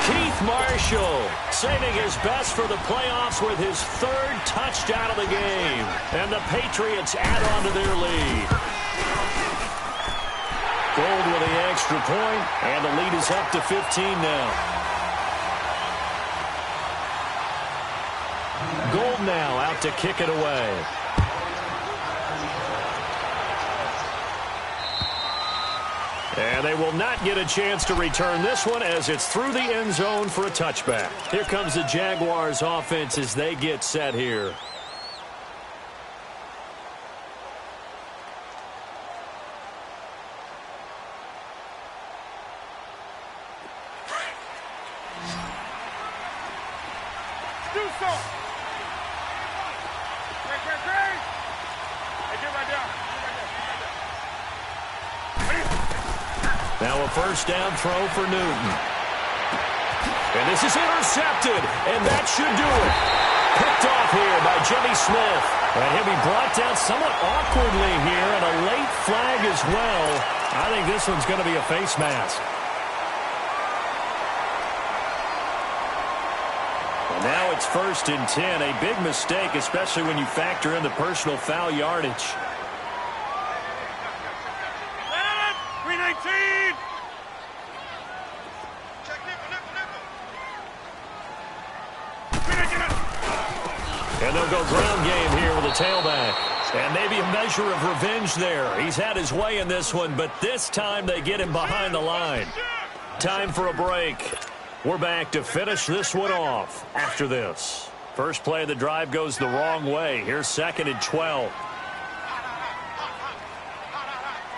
Keith Marshall saving his best for the playoffs with his 3rd touchdown of the game. And the Patriots add on to their lead. Gold with the extra point, and the lead is up to 15 now. Gold now out to kick it away. And they will not get a chance to return this one as it's through the end zone for a touchback. Here comes the Jaguars offense as they get set here. Do so. Great. Hey, get right down. Now a first down throw for Newton. And this is intercepted, and that should do it. Picked off here by Jimmy Smith. And he'll be brought down somewhat awkwardly here, and a late flag as well. I think this one's going to be a face mask. And now it's 1st and 10. A big mistake, especially when you factor in the personal foul yardage. 319. And they'll go ground game here with a tailback. And maybe a measure of revenge there. He's had his way in this one, but this time they get him behind the line. Time for a break. We're back to finish this one off after this. First play of the drive goes the wrong way. Here's 2nd and 12.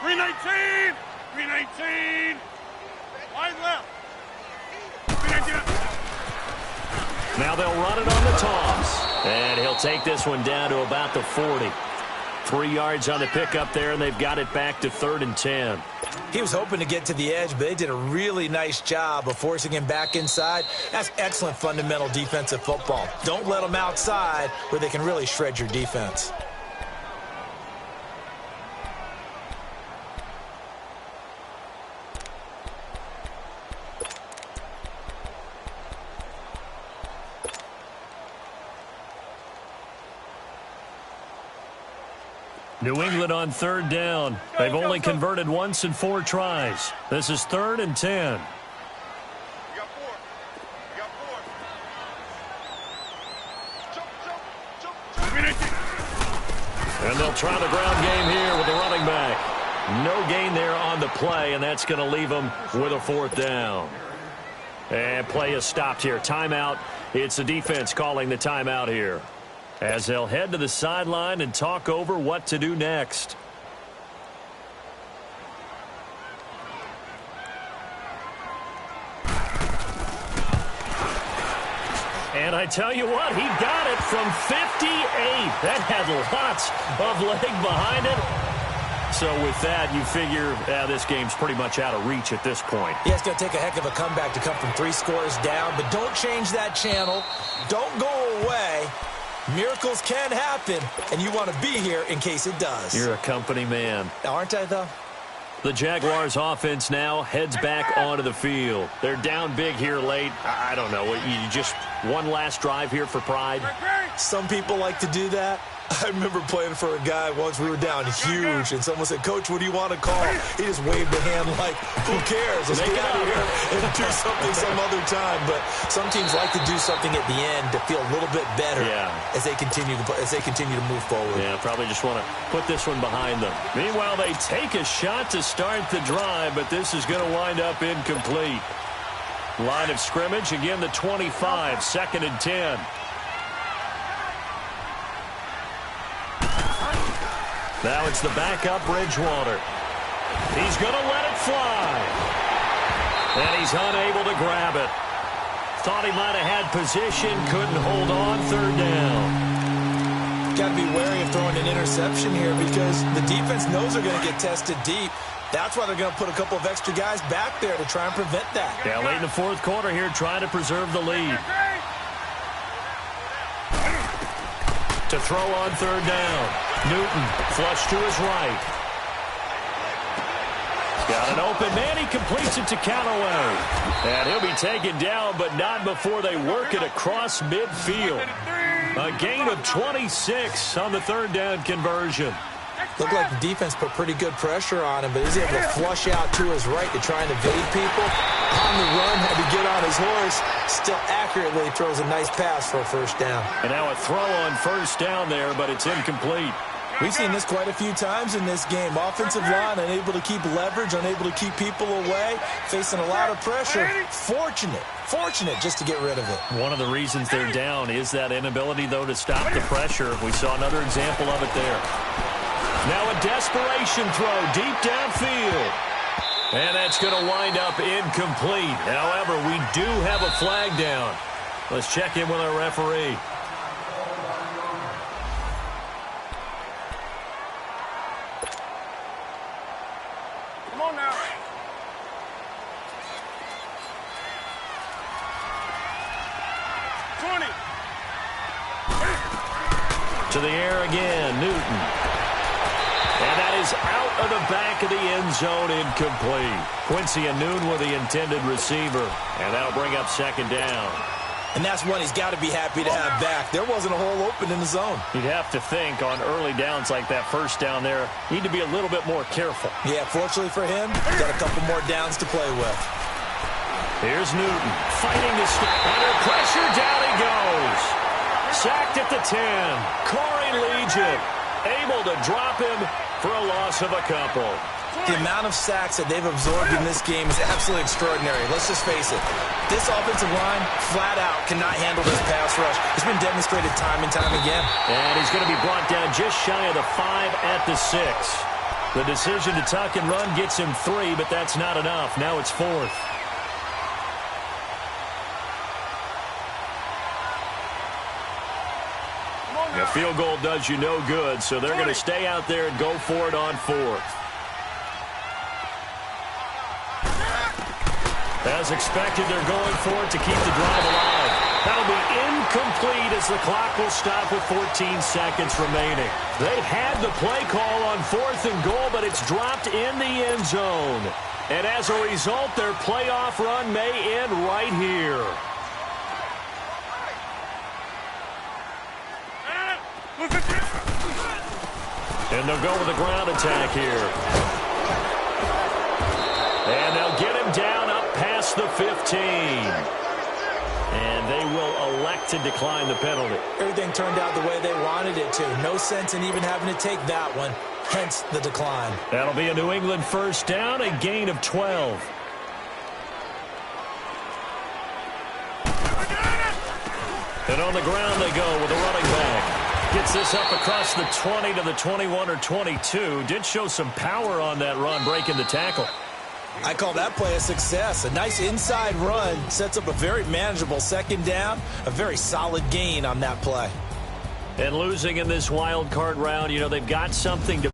319. 319. Wide left. 319. Now they'll run it on the toss. And he'll take this one down to about the 40. 3 yards on the pickup there, and they've got it back to 3rd and 10. He was hoping to get to the edge, but they did a really nice job of forcing him back inside. That's excellent fundamental defensive football. Don't let them outside where they can really shred your defense. New England on 3rd down. They've only converted once in 4 tries. This is 3rd and 10. And they'll try the ground game here with the running back. No gain there on the play, and that's going to leave them with a 4th down. And play is stopped here. Timeout. It's the defense calling the timeout here, as they'll head to the sideline and talk over what to do next. And I tell you what, he got it from 58. That had lots of leg behind it. So with that, you figure this game's pretty much out of reach at this point. Yeah, it's going to take a heck of a comeback to come from 3 scores down, but don't change that channel. Don't go away. Miracles can happen, and you want to be here in case it does. You're a company man. Aren't I, though? The Jaguars offense now heads back onto the field. They're down big here late. I don't know. You just one last drive here for pride? Some people like to do that. I remember playing for a guy once. We were down huge, and someone said, "Coach, what do you want to call?" He just waved a hand like, who cares? Let's get out of here and do something some other time. But some teams like to do something at the end to feel a little bit better as they continue to move forward. Yeah, probably just want to put this one behind them. Meanwhile, they take a shot to start the drive, but this is going to wind up incomplete. Line of scrimmage, again, the 25, 2nd and 10. Now it's the backup Bridgewater. He's going to let it fly. And he's unable to grab it. Thought he might have had position, couldn't hold on, 3rd down. Got to be wary of throwing an interception here because the defense knows they're going to get tested deep. That's why they're going to put a couple of extra guys back there to try and prevent that. Yeah, late in the 4th quarter here, trying to preserve the lead. To throw on 3rd down. Newton, flush to his right. Got an open man. He completes it to Callaway. And he'll be taken down, but not before they work it across midfield. A gain of 26 on the 3rd down conversion. Looked like the defense put pretty good pressure on him, but he's able to flush out to his right to try and evade people. On the run, had to get on his horse. Still accurately throws a nice pass for a 1st down. And now a throw on 1st down there, but it's incomplete. We've seen this quite a few times in this game. Offensive line unable to keep leverage, unable to keep people away, facing a lot of pressure. Fortunate just to get rid of it. One of the reasons they're down is that inability, though, to stop the pressure. We saw another example of it there. Now a desperation throw deep downfield. And that's going to wind up incomplete. However, we do have a flag down. Let's check in with our referee. Come on now. To the air again, Newton. And that is out of the back of the end zone, incomplete. Quincy Noon with the intended receiver. And that'll bring up 2nd down. And that's one he's got to be happy to have back. There wasn't a hole open in the zone. You'd have to think on early downs like that 1st down there, need to be a little bit more careful. Yeah, fortunately for him, he's got a couple more downs to play with. Here's Newton fighting to stop. Under pressure, down he goes. Sacked at the 10. Corey Legion able to drop him for a loss of a couple. The amount of sacks that they've absorbed in this game is absolutely extraordinary. Let's just face it. This offensive line, flat out, cannot handle this pass rush. It's been demonstrated time and time again. And he's going to be brought down just shy of the 5 at the 6. The decision to tuck and run gets him 3, but that's not enough. Now it's 4th. The field goal does you no good, so they're going to stay out there and go for it on 4th. As expected, they're going for it to keep the drive alive. That'll be incomplete as the clock will stop with 14 seconds remaining. They had the play call on 4th and goal, but it's dropped in the end zone. And as a result, their playoff run may end right here. And they'll go with a ground attack here. And they'll get him down up past the 15. And they will elect to decline the penalty. Everything turned out the way they wanted it to. No sense in even having to take that one. hence the decline. That'll be a New England first down, a gain of 12. And on the ground they go with a running back. Gets this up across the 20 to the 21 or 22. Did show some power on that run, breaking the tackle. I call that play a success. A nice inside run sets up a very manageable second down. A very solid gain on that play. And losing in this wild card round, you know, they've got something to